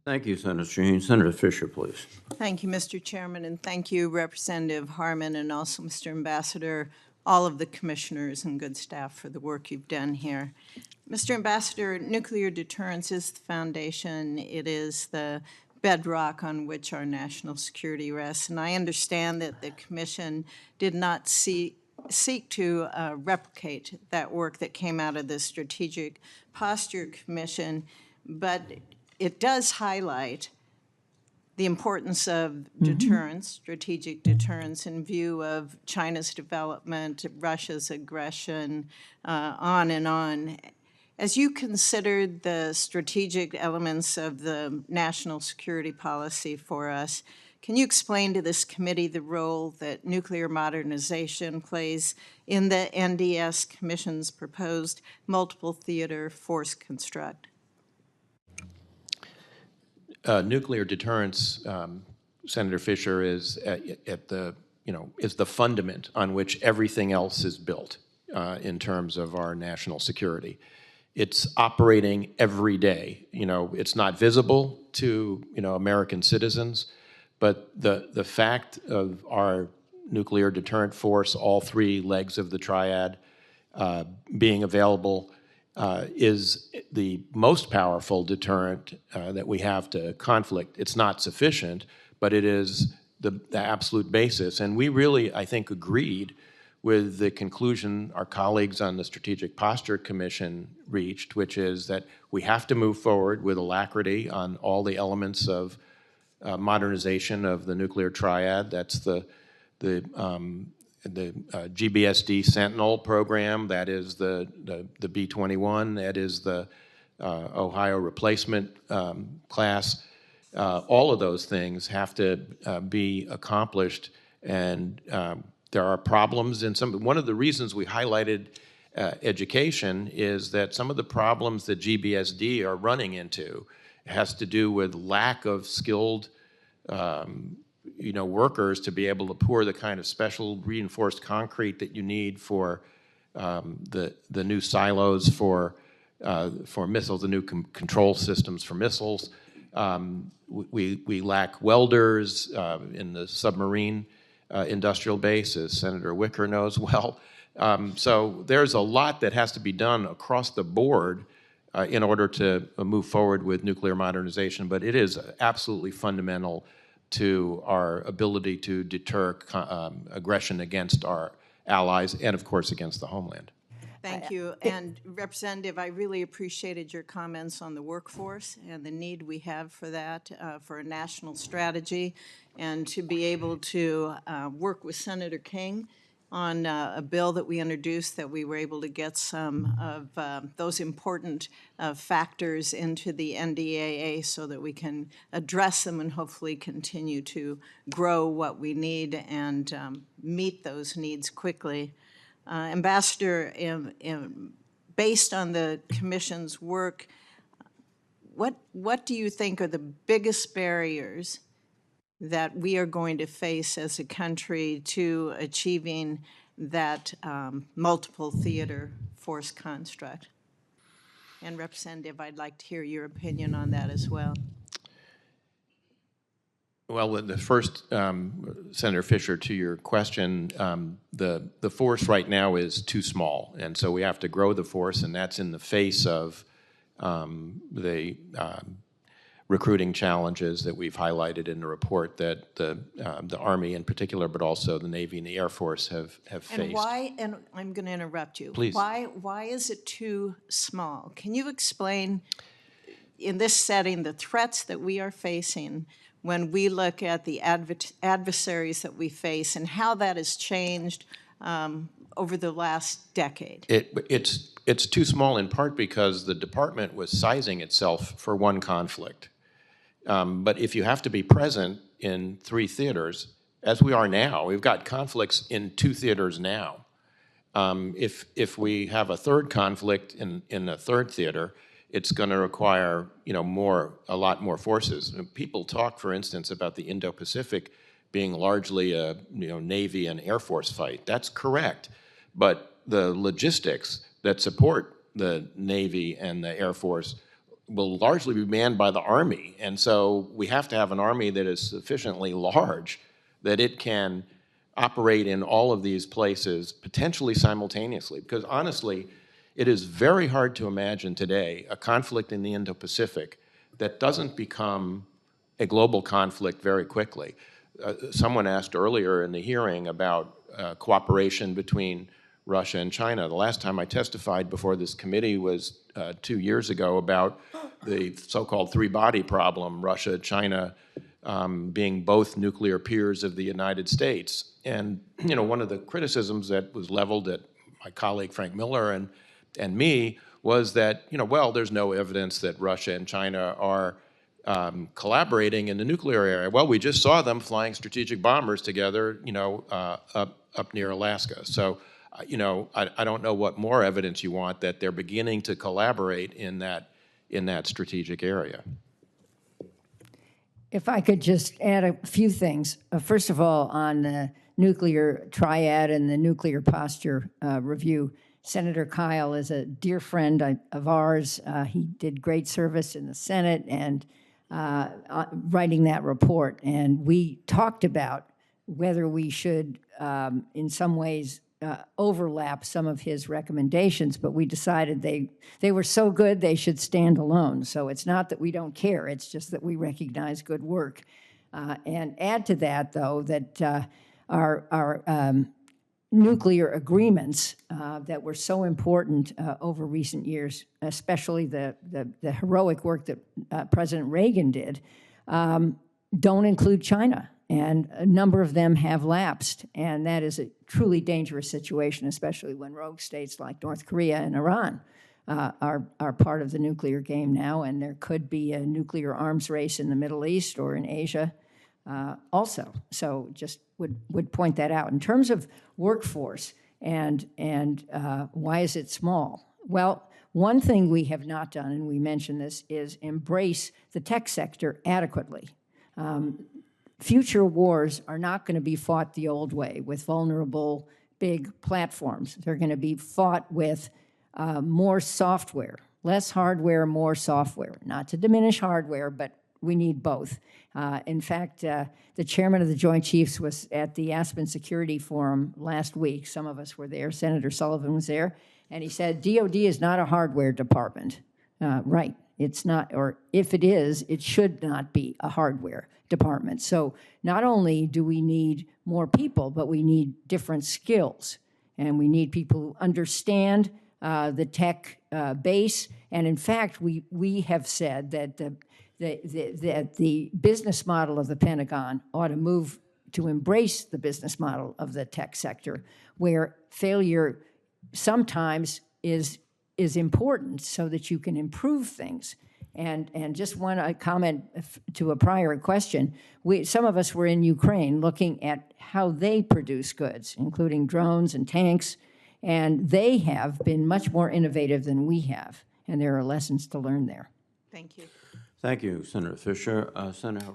Thank you, Senator Shaheen. Senator Fischer, please. Thank you, Mr. Chairman, and thank you, Representative Harman, and also Mr. Ambassador, all of the commissioners and good staff for the work you've done here. Mr. Ambassador, nuclear deterrence is the foundation. It is the bedrock on which our national security rests, and I understand that the Commission did not seek to replicate that work that came out of the Strategic Posture Commission, but it does highlight the importance of deterrence, strategic deterrence, in view of China's development, Russia's aggression, on and on. As you considered the strategic elements of the national security policy for us, can you explain to this committee the role that nuclear modernization plays in the NDS Commission's proposed multiple theater force construct? Nuclear deterrence, Senator Fischer, is at the is the fundament on which everything else is built in terms of our national security. It's operating every day. It's not visible to American citizens, but the fact of our nuclear deterrent force, all three legs of the triad, being available is the most powerful deterrent that we have to conflict. It's not sufficient, but it is the absolute basis. And we really, I think, agreed with the conclusion our colleagues on the Strategic Posture Commission reached, which is that we have to move forward with alacrity on all the elements of modernization of the nuclear triad. That's the GBSD Sentinel program, that is the B-21, that is the Ohio replacement class. All of those things have to be accomplished, and there are problems in some. One of the reasons we highlighted education is that some of the problems that GBSD are running into has to do with lack of skilled workers to be able to pour the kind of special reinforced concrete that you need for the new silos for missiles, the new control systems for missiles. We lack welders in the submarine industrial base, as Senator Wicker knows well. So there's a lot that has to be done across the board in order to move forward with nuclear modernization, but it is absolutely fundamental to our ability to deter aggression against our allies and, of course, against the homeland. Thank you. And Representative, I really appreciated your comments on the workforce and the need we have for that, for a national strategy, and to be able to work with Senator King on a bill that we introduced, that we were able to get some of those important factors into the NDAA so that we can address them and hopefully continue to grow what we need and meet those needs quickly. Ambassador, based on the Commission's work, what do you think are the biggest barriers that we are going to face as a country to achieving that multiple theater force construct? And Representative, I'd like to hear your opinion on that as well. Well, the first, Senator Fischer, to your question, the force right now is too small, and so we have to grow the force, and that's in the face of the recruiting challenges that we've highlighted in the report that the Army in particular, but also the Navy and the Air Force have faced. And why, and I'm going to interrupt you. Please. Why is it too small? Can you explain, in this setting, the threats that we are facing when we look at the adversaries that we face and how that has changed over the last decade? It's too small in part because the department was sizing itself for one conflict. But if you have to be present in 3 theaters, as we are now, we've got conflicts in 2 theaters now. If we have a third conflict in a third theater, it's going to require a lot more forces. People talk, for instance, about the Indo-Pacific being largely a Navy and Air Force fight. That's correct, but the logistics that support the Navy and the Air Force will largely be manned by the Army. And so we have to have an Army that is sufficiently large that it can operate in all of these places potentially simultaneously. Because honestly, it is very hard to imagine today a conflict in the Indo-Pacific that doesn't become a global conflict very quickly. Someone asked earlier in the hearing about cooperation between Russia and China. The last time I testified before this committee was 2 years ago about the so-called three-body problem, Russia, China, being both nuclear peers of the United States. And you know, one of the criticisms that was leveled at my colleague Frank Miller and me was that, you know, well, there's no evidence that Russia and China are collaborating in the nuclear area. Well, we just saw them flying strategic bombers together, you know, up near Alaska. So, you know, I don't know what more evidence you want that they're beginning to collaborate in that strategic area. If I could just add a few things. First of all, on the nuclear triad and the nuclear posture review, Senator Kyle is a dear friend of ours. He did great service in the Senate and writing that report. And we talked about whether we should, in some ways, overlap some of his recommendations, but we decided they were so good they should stand alone. So it's not that we don't care, it's just that we recognize good work. And add to that, though, that our nuclear agreements that were so important over recent years, especially the heroic work that President Reagan did, don't include China. And a number of them have lapsed, and that is a truly dangerous situation, especially when rogue states like North Korea and Iran are part of the nuclear game now, and there could be a nuclear arms race in the Middle East or in Asia also. So just would point that out. In terms of workforce and why is it small? Well, one thing we have not done, and we mentioned this, is embrace the tech sector adequately. Future wars are not going to be fought the old way with vulnerable big platforms. They're going to be fought with more software, less hardware, more software. Not to diminish hardware, but we need both. In fact, the chairman of the Joint Chiefs was at the Aspen Security Forum last week. Some of us were there. Senator Sullivan was there. And he said, DOD is not a hardware department. Right. It's not, or if it is, it should not be a hardware department. So not only do we need more people, but we need different skills. And we need people who understand the tech base. And in fact, we have said that the business model of the Pentagon ought to move to embrace the business model of the tech sector, where failure sometimes is important so that you can improve things. And just one comment to a prior question, some of us were in Ukraine looking at how they produce goods, including drones and tanks, and they have been much more innovative than we have, and there are lessons to learn there. Thank you. Thank you, Senator Fischer. Senator